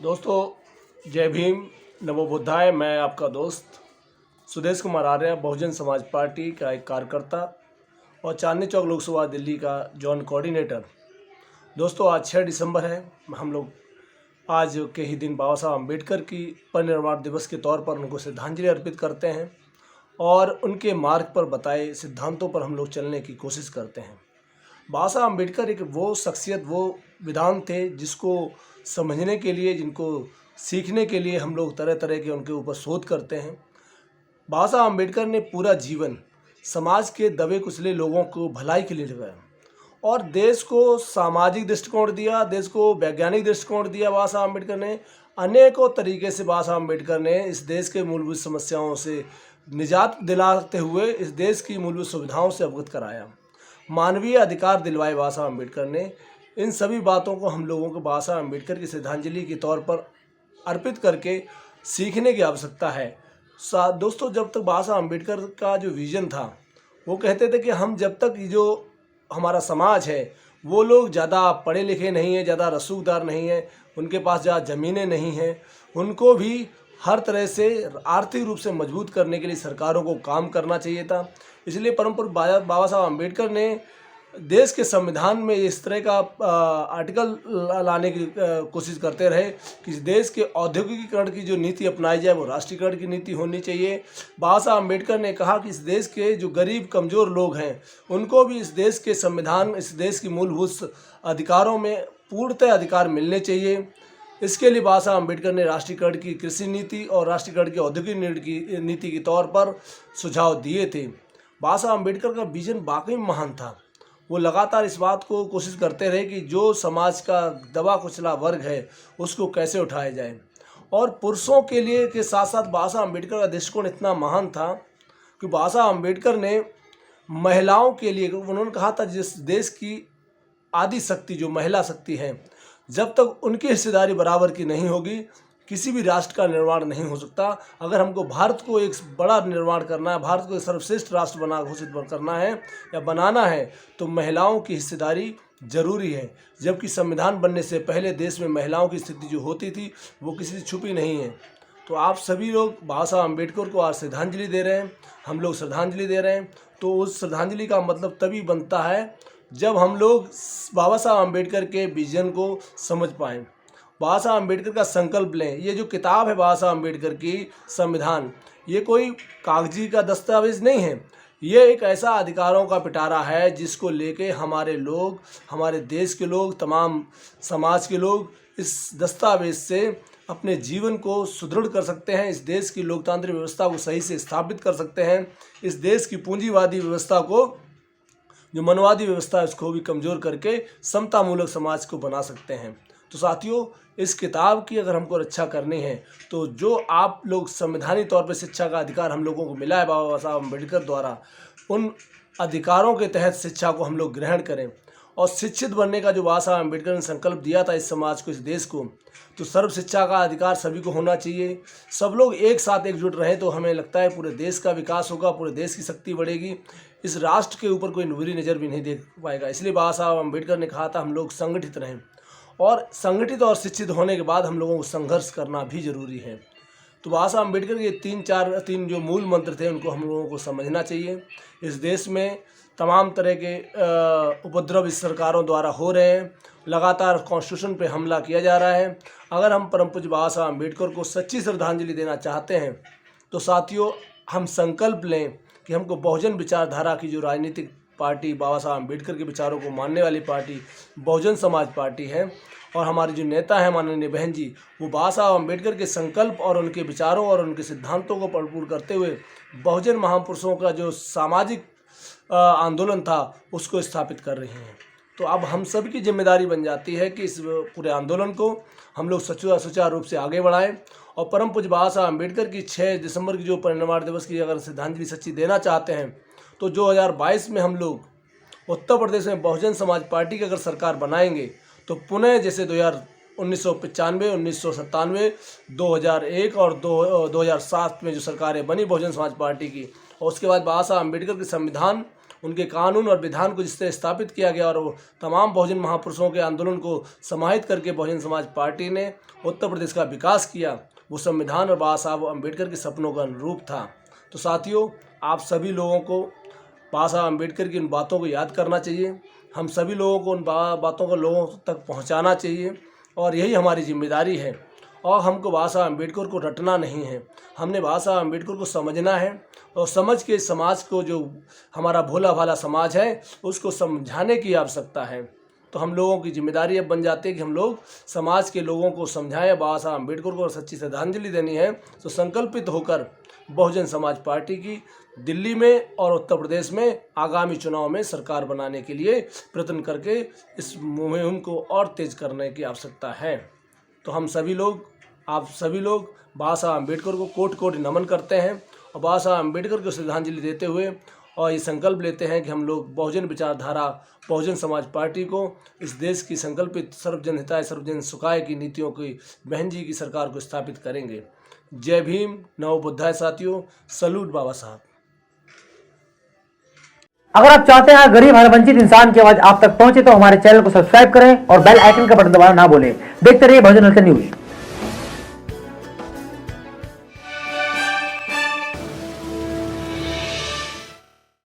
दोस्तों, जय भीम, नमो बुद्धाय। मैं आपका दोस्त सुदेश कुमार आर्य, बहुजन समाज पार्टी का एक कार्यकर्ता और चांदनी चौक लोकसभा दिल्ली का जॉन कोऑर्डिनेटर। दोस्तों, आज 6 दिसंबर है। हम लोग आज के ही दिन बाबा साहब अम्बेडकर की परिनिर्वाण दिवस के तौर पर उनको श्रद्धांजलि अर्पित करते हैं और उनके मार्ग पर बताए सिद्धांतों पर हम लोग चलने की कोशिश करते हैं। बाबा साहब अम्बेडकर एक वो शख्सियत, वो विधान थे जिसको समझने के लिए, जिनको सीखने के लिए हम लोग तरह तरह के उनके ऊपर शोध करते हैं। बाबा साहब अम्बेडकर ने पूरा जीवन समाज के दबे कुचले लोगों को भलाई के लिए लगाया और देश को सामाजिक दृष्टिकोण दिया, देश को वैज्ञानिक दृष्टिकोण दिया। बाबा साहब अम्बेडकर ने अनेकों तरीके से बाबा साहब अम्बेडकर ने इस देश के मूलभूत समस्याओं से निजात दिलाते हुए इस देश की मूलभूत सुविधाओं से अवगत कराया। मानवीय अधिकार दिलवाए बाबा साहब अम्बेडकर ने। इन सभी बातों को हम लोगों को बाबा साहब अम्बेडकर की श्रद्धांजलि के तौर पर अर्पित करके सीखने की आवश्यकता है। दोस्तों, जब तक बाबा साहब अम्बेडकर का जो विज़न था, वो कहते थे कि हम जब तक जो हमारा समाज है वो लोग ज़्यादा पढ़े लिखे नहीं हैं, ज़्यादा रसूखदार नहीं हैं, उनके पास ज़्यादा ज़मीनें नहीं हैं, उनको भी हर तरह से आर्थिक रूप से मजबूत करने के लिए सरकारों को काम करना चाहिए था। इसलिए परम पूज्य बाबा साहब अम्बेडकर ने देश के संविधान में इस तरह का आर्टिकल लाने की कोशिश करते रहे कि देश के औद्योगिकीकरण की जो नीति अपनाई जाए वो राष्ट्रीयकरण की नीति होनी चाहिए। बाबा साहब अम्बेडकर ने कहा कि इस देश के जो गरीब कमज़ोर लोग हैं उनको भी इस देश के संविधान, इस देश की मूलभूत अधिकारों में पूर्णतः अधिकार मिलने चाहिए। इसके लिए बाबा साहब अम्बेडकर ने राष्ट्रीयकरण की कृषि नीति और राष्ट्रीयकरण की औद्योगिक नीति के तौर पर सुझाव दिए थे। बाबा साहब अम्बेडकर का विजन वाकई महान था। वो लगातार इस बात को कोशिश करते रहे कि जो समाज का दबा कुचला वर्ग है उसको कैसे उठाया जाए। और पुरुषों के लिए के साथ साथ बाबा साहब अम्बेडकर का दृष्टिकोण इतना महान था कि बाबा साहब अम्बेडकर ने महिलाओं के लिए, उन्होंने कहा था जिस देश की आदि शक्ति जो महिला शक्ति है, जब तक उनकी हिस्सेदारी बराबर की नहीं होगी किसी भी राष्ट्र का निर्माण नहीं हो सकता। अगर हमको भारत को एक बड़ा निर्माण करना है, भारत को एक सर्वश्रेष्ठ राष्ट्र घोषित करना है या बनाना है, तो महिलाओं की हिस्सेदारी जरूरी है। जबकि संविधान बनने से पहले देश में महिलाओं की स्थिति जो होती थी वो किसी से छुपी नहीं है। तो आप सभी लोग बाबा साहब अम्बेडकर को आज श्रद्धांजलि दे रहे हैं, हम लोग श्रद्धांजलि दे रहे हैं। तो उस श्रद्धांजलि का मतलब तभी बनता है जब हम लोग बाबा साहब अम्बेडकर के विजन को समझ पाएँ, बाबा साहब अम्बेडकर का संकल्प लें। ये जो किताब है बाबा साहब अम्बेडकर की संविधान, ये कोई कागजी का दस्तावेज नहीं है, ये एक ऐसा अधिकारों का पिटारा है जिसको लेके हमारे लोग, हमारे देश के लोग, तमाम समाज के लोग इस दस्तावेज से अपने जीवन को सुदृढ़ कर सकते हैं, इस देश की लोकतांत्रिक व्यवस्था को सही से स्थापित कर सकते हैं, इस देश की पूंजीवादी व्यवस्था को, जो मनवादी व्यवस्था है, उसको भी कमज़ोर करके समतामूलक समाज को बना सकते हैं। तो साथियों, इस किताब की अगर हमको रक्षा करनी है तो जो आप लोग संवैधानिक तौर पर शिक्षा का अधिकार हम लोगों को मिला है बाबा साहब अम्बेडकर द्वारा, उन अधिकारों के तहत शिक्षा को हम लोग ग्रहण करें और शिक्षित बनने का जो बाबा साहब अम्बेडकर ने संकल्प दिया था इस समाज को, इस देश को, तो सर्व शिक्षा का अधिकार सभी को होना चाहिए। सब लोग एक साथ एकजुट रहें तो हमें लगता है पूरे देश का विकास होगा, पूरे देश की शक्ति बढ़ेगी, इस राष्ट्र के ऊपर कोई बुरी नज़र भी नहीं देख पाएगा। इसलिए बाबा साहब अम्बेडकर ने कहा था हम लोग संगठित रहें और संगठित और शिक्षित होने के बाद हम लोगों को संघर्ष करना भी जरूरी है। तो बाबा साहब अम्बेडकर के तीन जो मूल मंत्र थे उनको हम लोगों को समझना चाहिए। इस देश में तमाम तरह के उपद्रव इस सरकारों द्वारा हो रहे हैं, लगातार कॉन्स्टिट्यूशन पे हमला किया जा रहा है। अगर हम परम पूज्य बाबा साहब अम्बेडकर को सच्ची श्रद्धांजलि देना चाहते हैं तो साथियों, हम संकल्प लें कि हमको बहुजन विचारधारा की जो राजनीतिक पार्टी, बाबा साहब अम्बेडकर के विचारों को मानने वाली पार्टी बहुजन समाज पार्टी है, और हमारे जो नेता हैं माननीय बहन जी, वो बाबा साहब अम्बेडकर के संकल्प और उनके विचारों और उनके सिद्धांतों को परिपूर्ण करते हुए बहुजन महापुरुषों का जो सामाजिक आंदोलन था उसको स्थापित कर रही हैं। तो अब हम सभी की जिम्मेदारी बन जाती है कि इस पूरे आंदोलन को हम लोग सुचारू रूप से आगे बढ़ाएं और परम पूज्य बाबा साहब अम्बेडकर की 6 दिसंबर की जो परिनिर्वाण दिवस की अगर श्रद्धांजलि सच्ची देना चाहते हैं तो 2022 में हम लोग उत्तर प्रदेश में बहुजन समाज पार्टी की अगर सरकार बनाएंगे तो पुनः जैसे 1995, 1997, 2001 और 2007 में जो सरकारें बनी बहुजन समाज पार्टी की, और उसके बाद बाबा साहब अम्बेडकर के संविधान उनके कानून और विधान को जिससे स्थापित किया गया और वो तमाम बहुजन महापुरुषों के आंदोलन को समाहित करके बहुजन समाज पार्टी ने उत्तर प्रदेश का विकास किया, वो संविधान और बाबा साहब अम्बेडकर के सपनों का अनुरूप था। तो साथियों, आप सभी लोगों को बाबा साहब अम्बेडकर की उन बातों को याद करना चाहिए। हम सभी लोगों को उन बातों को लोगों तक पहुंचाना चाहिए और यही हमारी जिम्मेदारी है। और हमको बाबा साहब अम्बेडकर को रटना नहीं है, हमने बाबा साहब अम्बेडकर को समझना है और समझ के समाज को, जो हमारा भोला भाला समाज है, उसको समझाने की आवश्यकता है। तो हम लोगों की जिम्मेदारी अब बन जाती है कि हम लोग समाज के लोगों को समझाएं, बाबा साहब अम्बेडकर को सच्ची श्रद्धांजलि देनी है। तो संकल्पित होकर बहुजन समाज पार्टी की दिल्ली में और उत्तर प्रदेश में आगामी चुनाव में सरकार बनाने के लिए प्रयत्न करके इस मुहिम को और तेज करने की आवश्यकता है। तो हम सभी लोग, आप सभी लोग बाबा साहब अम्बेडकर को कोटि कोटि नमन करते हैं और बाबा साहब अम्बेडकर को श्रद्धांजलि देते हुए और ये संकल्प लेते हैं कि हम लोग बहुजन विचारधारा, बहुजन समाज पार्टी को इस देश की संकल्पित सर्वजन हिताय सर्वजन सुखाय की नीतियों की बहन जी की सरकार को स्थापित करेंगे। जय भीम, नमो बुद्धाय साथियों, सलूट बाबा साहब। अगर आप चाहते हैं गरीब हर वंचित इंसान की आवाज आप तक पहुंचे तो हमारे चैनल को सब्सक्राइब करें और बेल आइकन का बटन दबाना ना भूलें। देखते रहिए बहुजन हलचल न्यूज।